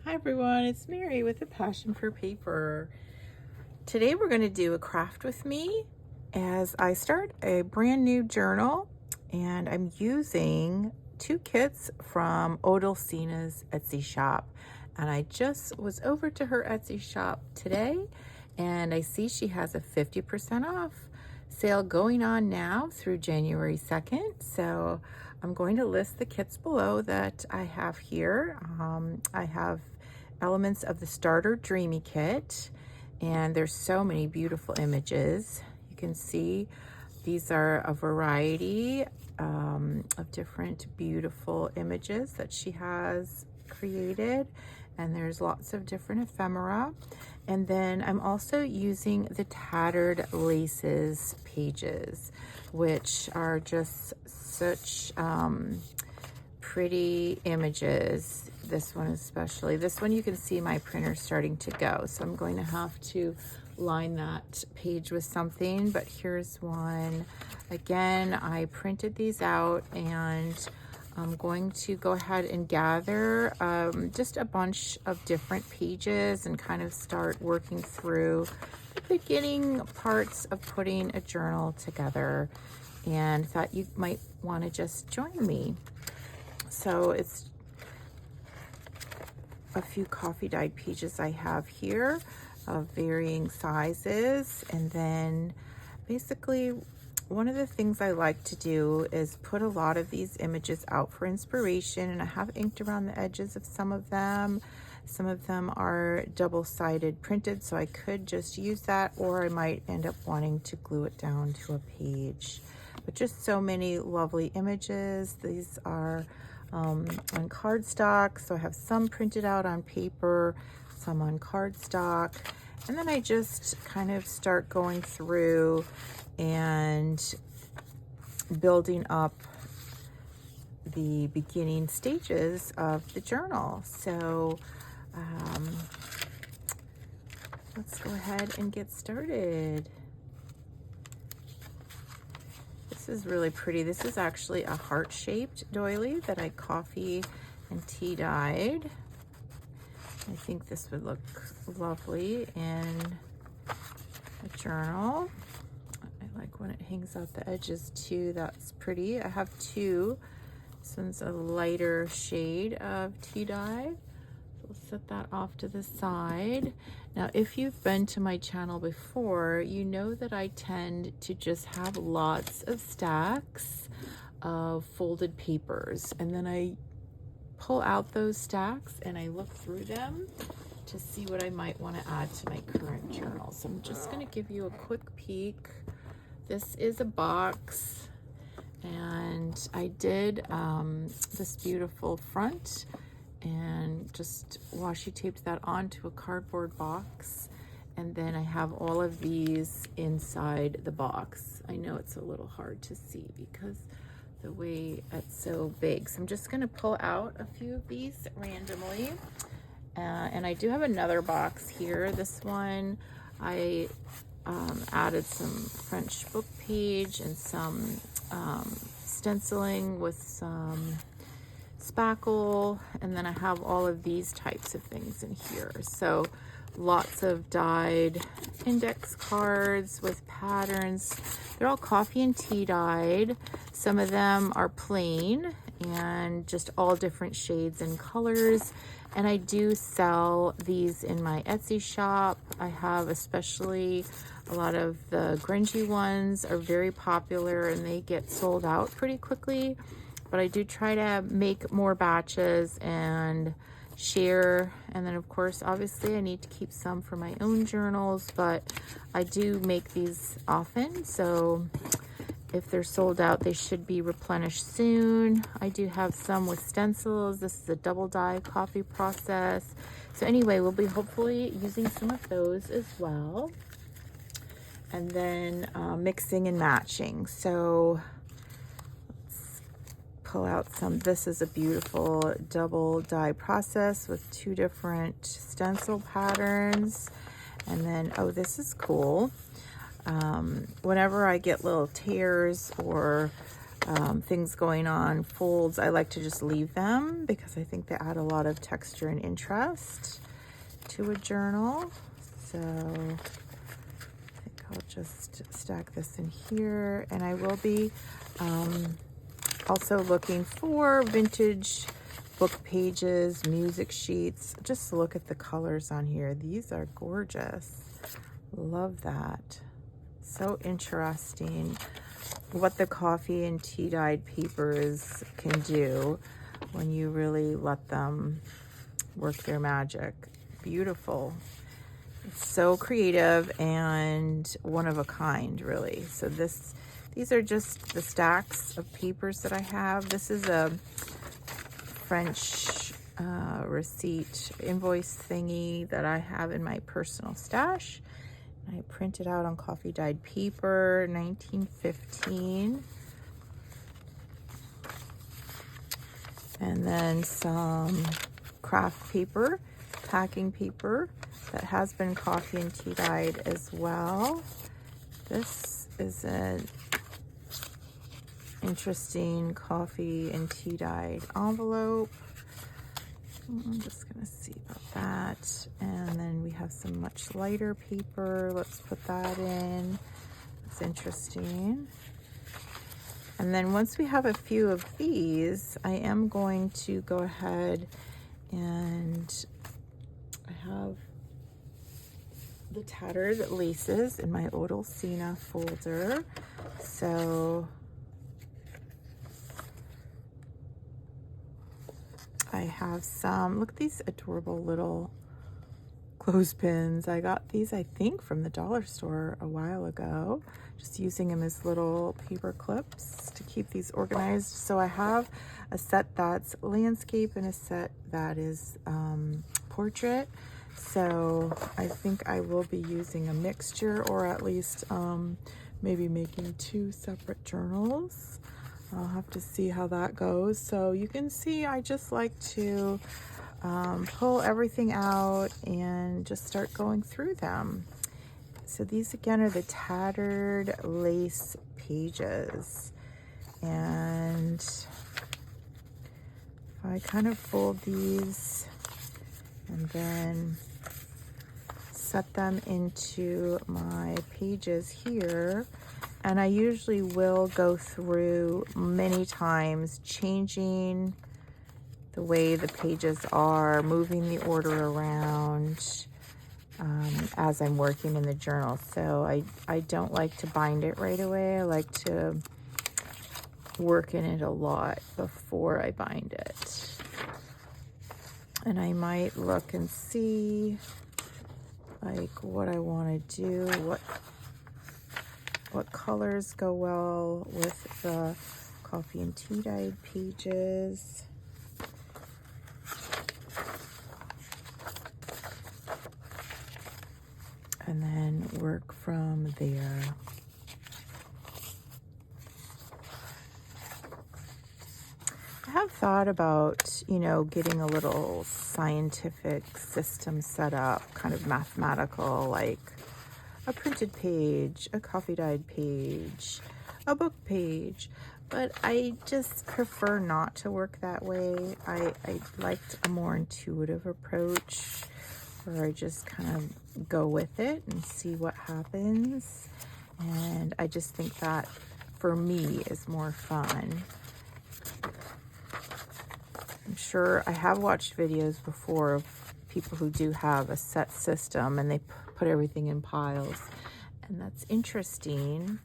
Hi everyone, it's Mary with a passion for paper. Today we're going to do a craft with me as I start a brand new journal, and I'm using two kits from Odulcina's Etsy shop. And I just was over to her Etsy shop today and I see she has a 50% off sale going on now through January 2nd. So I'm going to list the kits below that I have here. I have elements of the Starter Dreamy Kit, and there's so many beautiful images. You can see these are a variety of different beautiful images that she has created, and there's lots of different ephemera. And then I'm also using the Tattered Laces pages, which are just such pretty images. This one especially. This one you can see my printer starting to go, so I'm going to have to line that page with something. But here's one. Again, I printed these out, and I'm going to go ahead and gather just a bunch of different pages and kind of start working through the beginning parts of putting a journal together, and thought you might want to just join me. So it's a few coffee dyed pages I have here of varying sizes. And then basically one of the things I like to do is put a lot of these images out for inspiration, and I have inked around the edges of some of them. Some of them are double-sided printed, so I could just use that, or I might end up wanting to glue it down to a page. But just so many lovely images. These are on cardstock, so I have some printed out on paper, some on cardstock, and then I just kind of start going through and building up the beginning stages of the journal. So let's go ahead and get started. This is really pretty. This is actually a heart-shaped doily that I coffee and tea dyed. I think this would look lovely in a journal. I like when it hangs out the edges too. That's pretty. I have two. This one's a lighter shade of tea dye. We'll set that off to the side. Now, if you've been to my channel before, you know that I tend to just have lots of stacks of folded papers, and then I pull out those stacks and I look through them to see what I might want to add to my current journal. So I'm just going to give you a quick peek. This is a box, and I did this beautiful front and just washi taped that onto a cardboard box, and then I have all of these inside the box. I know it's a little hard to see because the way it's so big, so I'm just going to pull out a few of these randomly. And I do have another box here. This one I added some French book page and some stenciling with some spackle, and then I have all of these types of things in here. So lots of dyed index cards with patterns. They're all coffee and tea dyed. Some of them are plain and just all different shades and colors. And I do sell these in my Etsy shop. I have especially a lot of the grungy ones are very popular, and they get sold out pretty quickly. But I do try to make more batches and share. And then of course, obviously I need to keep some for my own journals, but I do make these often. So if they're sold out, they should be replenished soon. I do have some with stencils. This is a double dye coffee process. So anyway, we'll be hopefully using some of those as well. And then mixing and matching. So pull out some. This is a beautiful double dye process with two different stencil patterns. And then, oh, this is cool. Whenever I get little tears or things going on, folds, I like to just leave them because I think they add a lot of texture and interest to a journal. So I think I'll just stack this in here, and I will be also looking for vintage book pages, music sheets. Just look at the colors on here. These are gorgeous. Love that. So interesting what the coffee and tea dyed papers can do when you really let them work their magic. Beautiful. It's so creative and one of a kind, really. So these are just the stacks of papers that I have. This is a French receipt invoice thingy that I have in my personal stash. I printed out on coffee dyed paper, 1915. And then some craft paper, packing paper that has been coffee and tea dyed as well. This is an interesting coffee and tea dyed envelope. I'm just gonna see about that. And then we have some much lighter paper. Let's put that in. It's interesting. And then once we have a few of these, I am going to go ahead and I have the Tattered laces in my Odulcina folder. So I have some, look at these adorable little clothespins. I got these, I think, from the dollar store a while ago, just using them as little paper clips to keep these organized. So I have a set that's landscape and a set that is portrait. So I think I will be using a mixture, or at least maybe making 2 separate journals. I'll have to see how that goes. So you can see I just like to pull everything out and just start going through them. So these again are the Tattered lace pages. And if I kind of fold these and then set them into my pages here, and I usually will go through many times, changing the way the pages are, moving the order around as I'm working in the journal. So I don't like to bind it right away. I like to work in it a lot before I bind it. And I might look and see like what I want to do, what colors go well with the coffee and tea dyed pages. And then work from there. I have thought about, you know, getting a little scientific system set up, kind of mathematical, like a printed page, a coffee dyed page, a book page, but I just prefer not to work that way. I liked a more intuitive approach where I just kind of go with it and see what happens. And I just think that for me is more fun. I'm sure I have watched videos before of people who do have a set system and they put everything in piles, and that's interesting.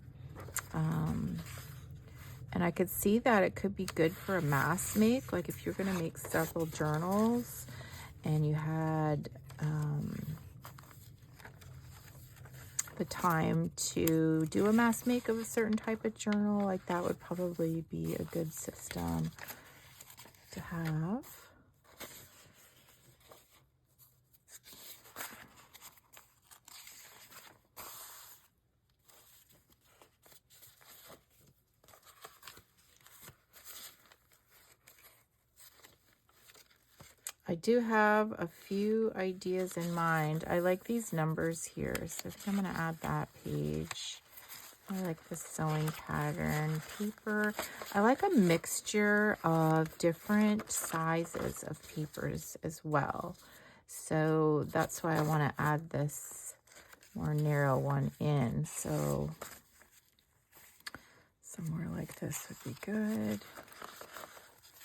And I could see that it could be good for a mass make, like if you're going to make several journals and you had the time to do a mass make of a certain type of journal, like that would probably be a good system to have. I do have a few ideas in mind. I like these numbers here, so I think I'm going to add that page. I like the sewing pattern paper. I like a mixture of different sizes of papers as well. So that's why I want to add this more narrow one in. So somewhere like this would be good.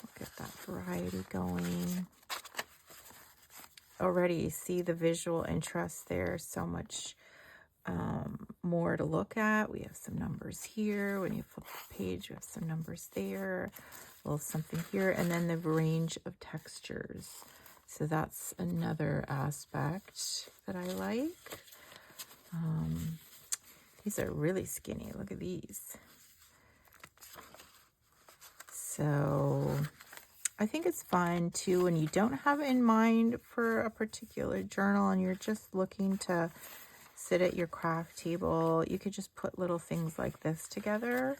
We'll get that variety going. Already see the visual interest there. So much more to look at. We have some numbers here. When you flip the page, we have some numbers there. A little something here. And then the range of textures. So that's another aspect that I like. These are really skinny. Look at these. So I think it's fun too when you don't have it in mind for a particular journal and you're just looking to sit at your craft table. You could just put little things like this together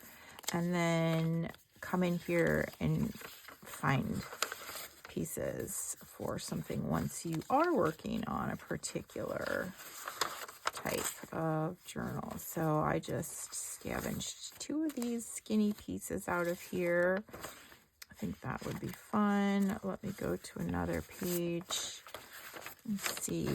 and then come in here and find pieces for something once you are working on a particular type of journal. So I just scavenged 2 of these skinny pieces out of here. I think that would be fun. Let me go to another page and see,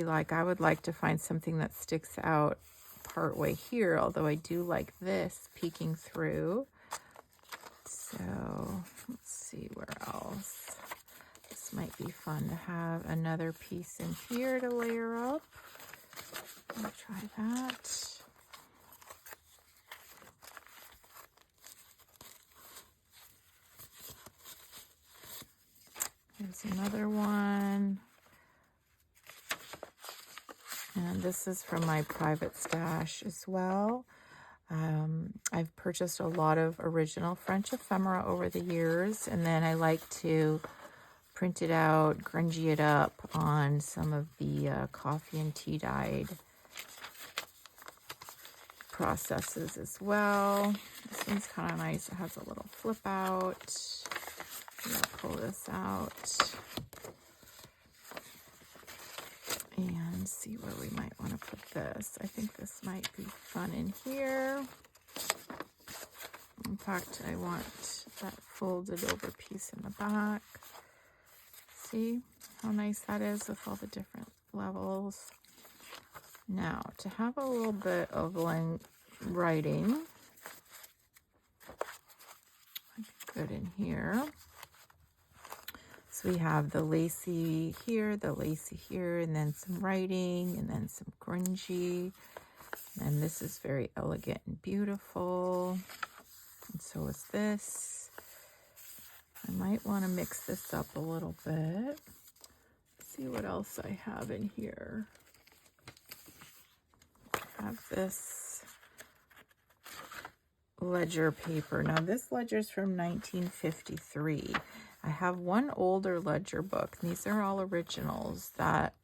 like I would like to find something that sticks out partway here, although I do like this peeking through. So let's see where else. This might be fun to have another piece in here to layer up. I'll try that. Here's another one. And this is from my private stash as well. I've purchased a lot of original French ephemera over the years, and then I like to print it out, grungy it up on some of the coffee and tea dyed processes as well. This one's kind of nice. It has a little flip out. I'll pull this out and see where we might want to put this. I think this might be fun in here. In fact, I want that folded over piece in the back. See how nice that is with all the different levels. Now, to have a little bit of writing, good in here. So we have the lacy here, and then some writing, and then some grungy. And this is very elegant and beautiful. And so is this. I might want to mix this up a little bit. See what else I have in here. I have this ledger paper. Now this ledger is from 1953. I have one older ledger book. These are all originals that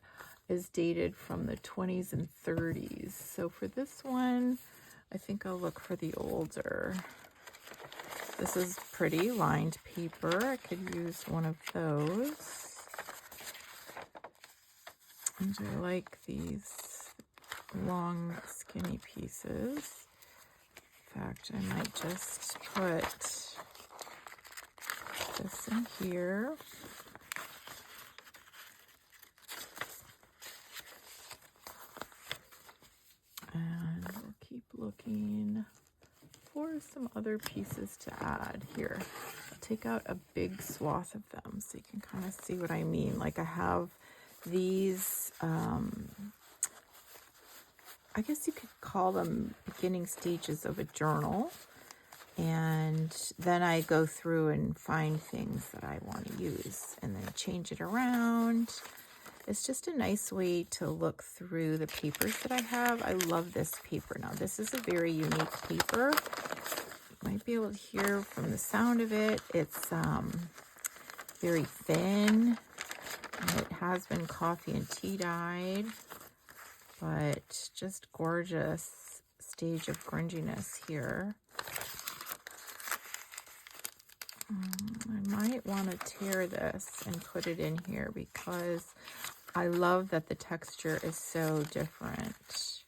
is dated from the 20s and 30s. So for this one, I think I'll look for the older. This is pretty lined paper. I could use one of those. And I like these long, skinny pieces. In fact, I might just put this in here. And we'll keep looking for some other pieces to add here. I'll take out a big swath of them so you can kind of see what I mean. Like I have these, I guess you could call them beginning stages of a journal. And then I go through and find things that I want to use and then change it around. It's just a nice way to look through the papers that I have. I love this paper. Now, this is a very unique paper. You might be able to hear from the sound of it. It's very thin. And it has been coffee and tea dyed, but just gorgeous stage of grunginess here. I might want to tear this and put it in here because I love that the texture is so different.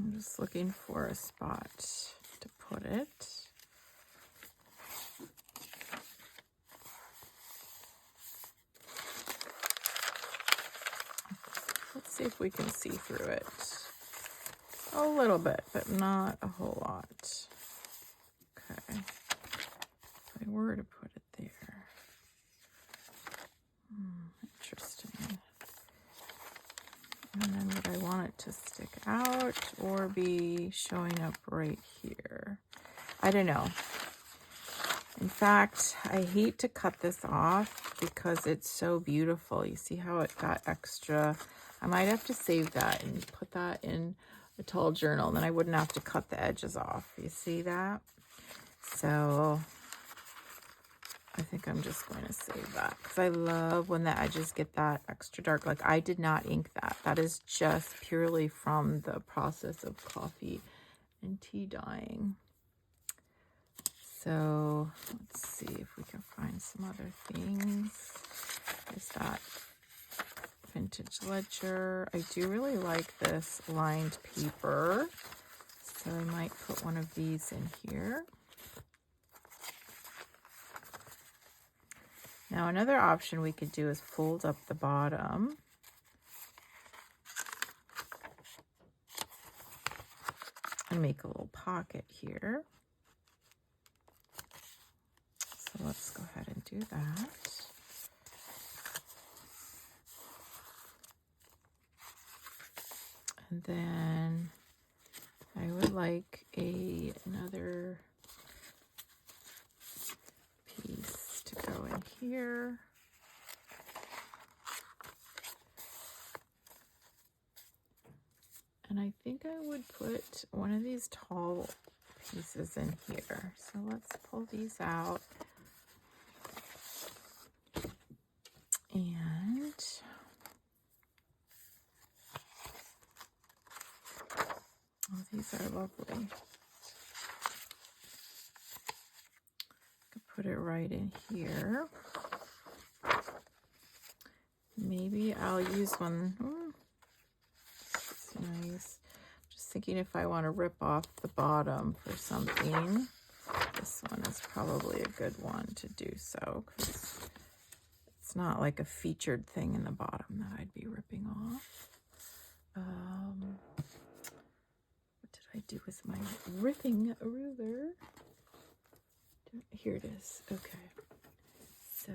I'm just looking for a spot to put it. Let's see if we can see through it. A little bit, but not a whole lot. Okay. If I were to put it there. Interesting. And then would I want it to stick out or be showing up right here? I don't know. In fact, I hate to cut this off because it's so beautiful. You see how it got extra? I might have to save that and put that in a tall journal, and then I wouldn't have to cut the edges off. You see that? So I think I'm just going to save that because I love when the edges get that extra dark. Like, I did not ink that. That is just purely from the process of coffee and tea dyeing. So let's see if we can find some other things. There's that vintage ledger. I do really like this lined paper, so I might put one of these in here. Now, another option we could do is fold up the bottom. And make a little pocket here. So let's go ahead and do that. And then I would like another piece to go in here. And I think I would put one of these tall pieces in here. So let's pull these out. And oh, these are lovely. Could put it right in here. Maybe I'll use one. It's nice. Just thinking if I want to rip off the bottom for something, this one is probably a good one to do so, because it's not like a featured thing in the bottom that I'd be ripping off. What did I do with my ripping ruler? Here it is. Okay. So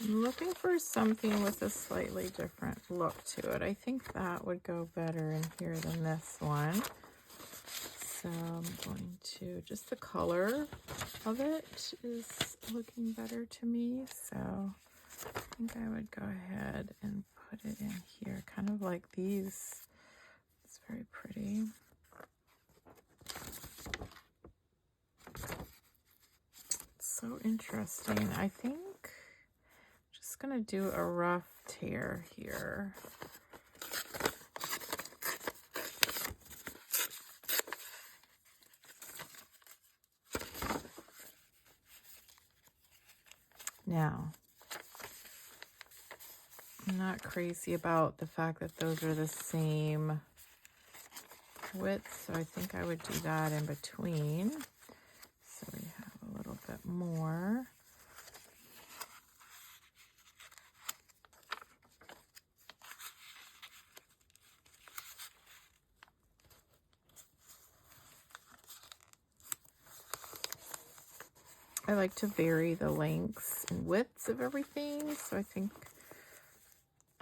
I'm looking for something with a slightly different look to it. I think that would go better in here than this one. So I'm going to, just the color of it is looking better to me. So I think I would go ahead and put it in here, kind of like these. It's very pretty. It's so interesting. I think gonna do a rough tear here. Now, I'm not crazy about the fact that those are the same width, so I think I would do that in between. So we have a little bit more. I like to vary the lengths and widths of everything, so I think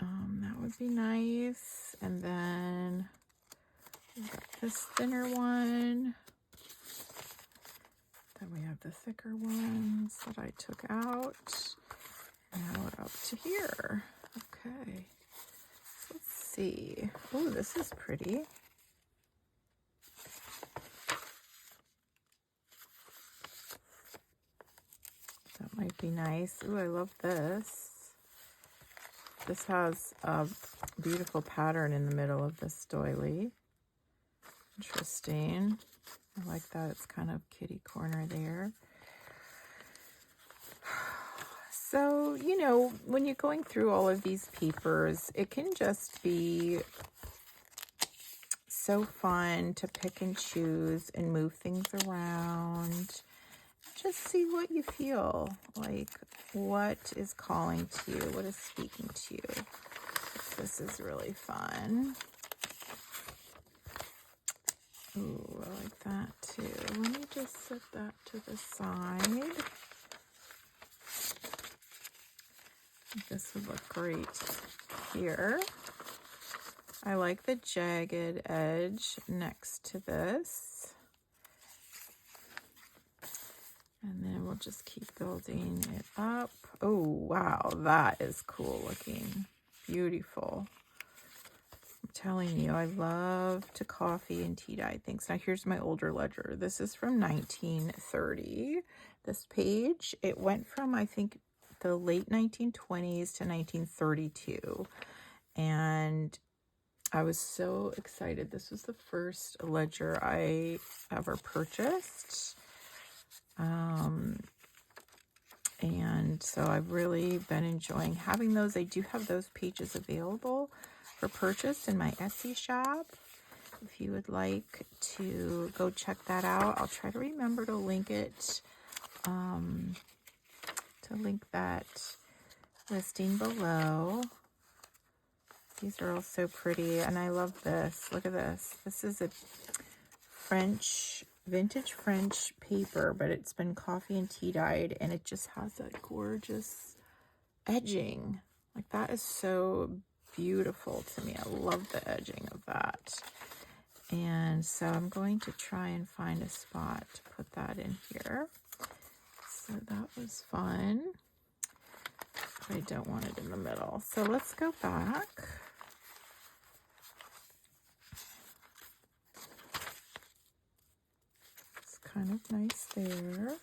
that would be nice. And then we've got this thinner one. Then we have the thicker ones that I took out. Now we're up to here. Okay. So let's see. Oh, this is pretty. That might be nice. Ooh, I love this. This has a beautiful pattern in the middle of this doily. Interesting. I like that. It's kind of kitty corner there. So, you know, when you're going through all of these papers, it can just be so fun to pick and choose and move things around. Just see what you feel like, what is calling to you, what is speaking to you. This is really fun. Ooh, I like that too. Let me just set that to the side. This would look great here. I like the jagged edge next to this. And then we'll just keep building it up. Oh, wow, that is cool looking. Beautiful. I'm telling you, I love to coffee and tea dye things. Now, here's my older ledger. This is from 1930. This page, it went from, I think, the late 1920s to 1932. And I was so excited. This was the first ledger I ever purchased. And so I've really been enjoying having those. I do have those pages available for purchase in my Etsy shop. If you would like to go check that out, I'll try to remember to link it, to link that listing below. These are all so pretty, and I love this. Look at this. This is a vintage French paper, but it's been coffee and tea dyed, and it just has that gorgeous edging. Like, that is so beautiful to me. I love the edging of that. And so I'm going to try and find a spot to put that in here. So that was fun. I don't want it in the middle. So let's go back. It's kind of nice there.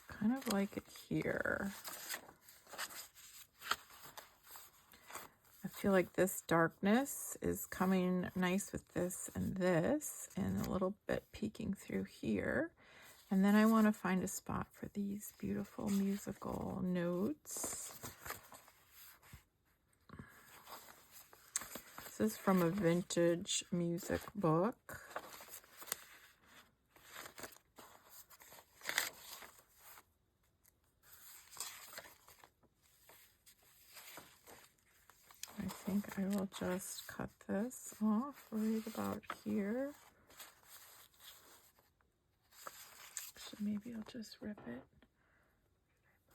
Kind of like it here. I feel like this darkness is coming nice with this, and a little bit peeking through here. And then I want to find a spot for these beautiful musical notes. This is from a vintage music book. I think I will just cut this off right about here. Actually, maybe I'll just rip it.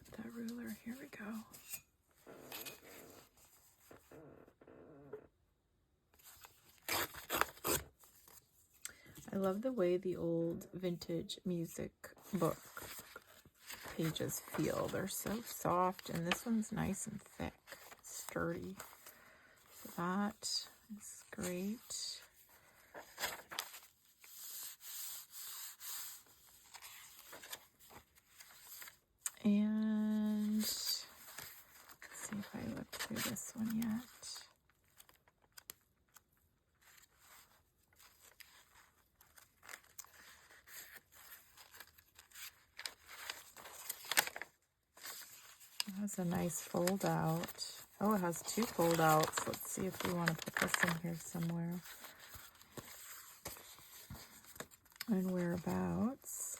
Put that ruler, here we go. I love the way the old vintage music book pages feel. They're so soft, and this one's nice and thick, sturdy. So that is great. And let's see if I looked through this one yet. It has a nice fold out. Oh, it has two fold outs. Let's see if we want to put this in here somewhere. And whereabouts.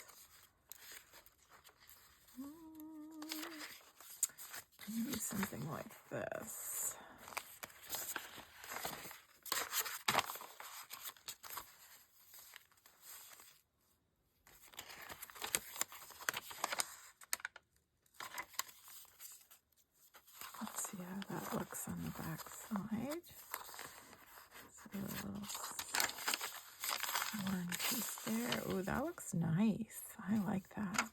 back side. So a little worn piece there. Oh, that looks nice. I like that.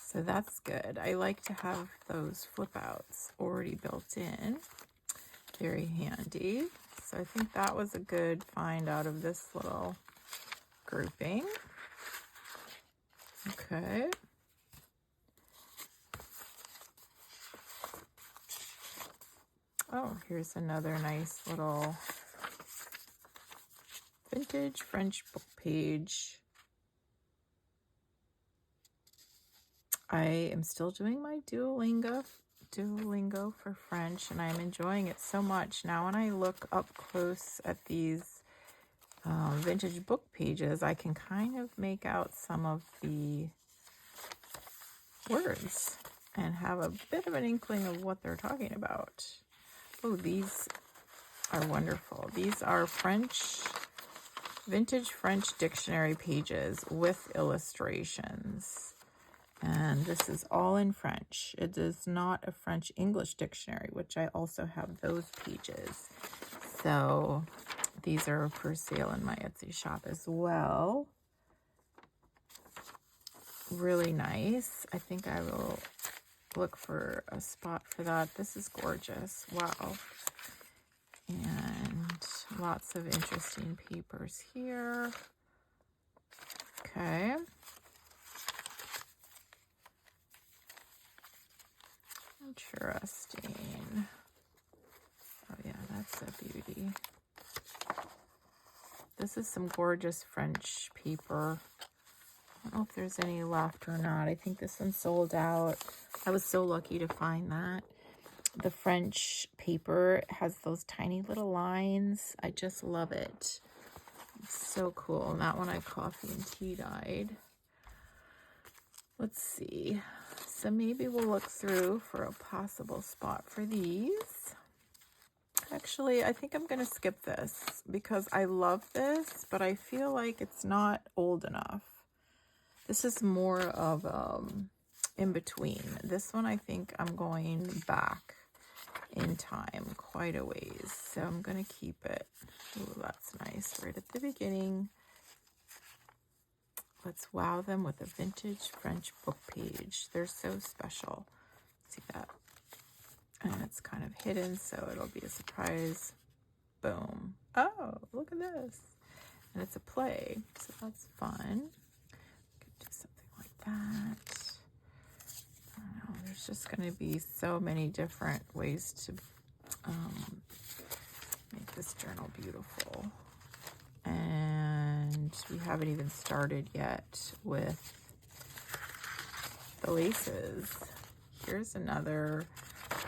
So that's good. I like to have those flip outs already built in. Very handy. So I think that was a good find out of this little grouping. Okay. Oh, here's another nice little vintage French book page. I am still doing my Duolingo for French, and I'm enjoying it so much. Now when I look up close at these vintage book pages, I can kind of make out some of the words and have a bit of an inkling of what they're talking about. Oh, these are wonderful. These are vintage French dictionary pages with illustrations. And this is all in French. It is not a French-English dictionary, which I also have those pages. So these are for sale in my Etsy shop as well. Really nice. I think I will look for a spot for that. This is gorgeous. Wow. And lots of interesting papers here. Okay. Interesting. Oh yeah, that's a beauty. This is some gorgeous French paper. I don't know if there's any left or not. I think this one sold out. I was so lucky to find that. The French paper has those tiny little lines. I just love it. It's so cool. And that one I coffee and tea dyed. Let's see. So maybe we'll look through for a possible spot for these. Actually, I think I'm going to skip this because I love this, but I feel like it's not old enough. This is more of in between. This one, I think I'm going back in time quite a ways. So I'm going to keep it. Ooh, that's nice. Right at the beginning. Let's wow them with a vintage French book page. They're so special. See that? And it's kind of hidden, so it'll be a surprise. Boom. Oh, look at this. And it's a play, so that's fun. Could do something like that. I don't know. There's just going to be so many different ways to make this journal beautiful. And we haven't even started yet with the laces. Here's another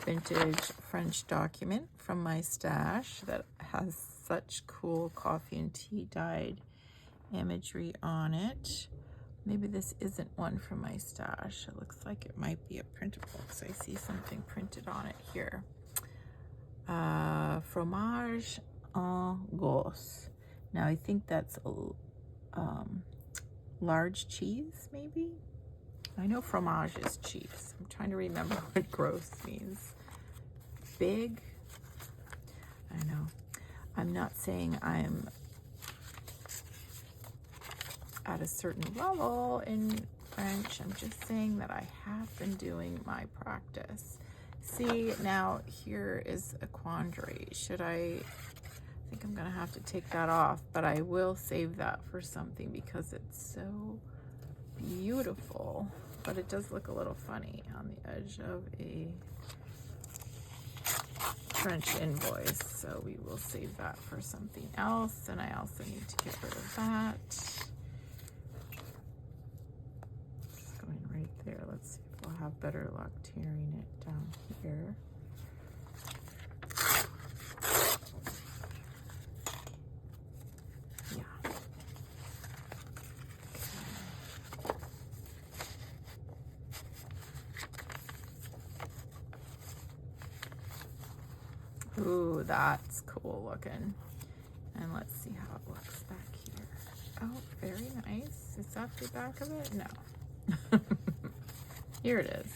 vintage French document from my stash that has such cool coffee and tea dyed imagery on it. Maybe this isn't one from my stash. It looks like it might be a printable because I see something printed on it here. Fromage en gosse. Now I think that's a large cheese, maybe? I know fromage is cheese. I'm trying to remember what gross means. Big? I know. I'm not saying I'm at a certain level in French. I'm just saying that I have been doing my practice. See, now here is a quandary. I think I'm gonna have to take that off, but I will save that for something because it's so beautiful. But it does look a little funny on the edge of a French invoice, so we will save that for something else. And I also need to get rid of that. Just going right there. Let's see if we'll have better luck tearing it down here. Ooh, that's cool looking. And let's see how it looks back here. Oh, very nice. Is that the back of it? No. Here it is.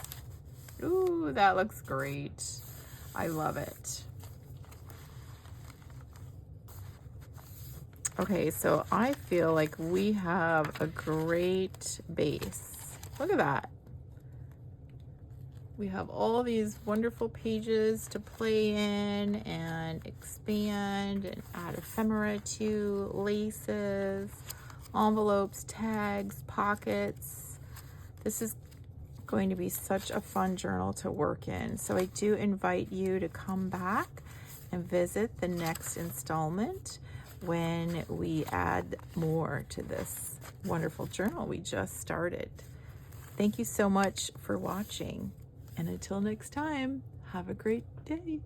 Ooh, that looks great. I love it. Okay, so I feel like we have a great base. Look at that. We have all these wonderful pages to play in and expand and add ephemera to, laces, envelopes, tags, pockets. This is going to be such a fun journal to work in. So I do invite you to come back and visit the next installment when we add more to this wonderful journal we just started. Thank you so much for watching. And until next time, have a great day.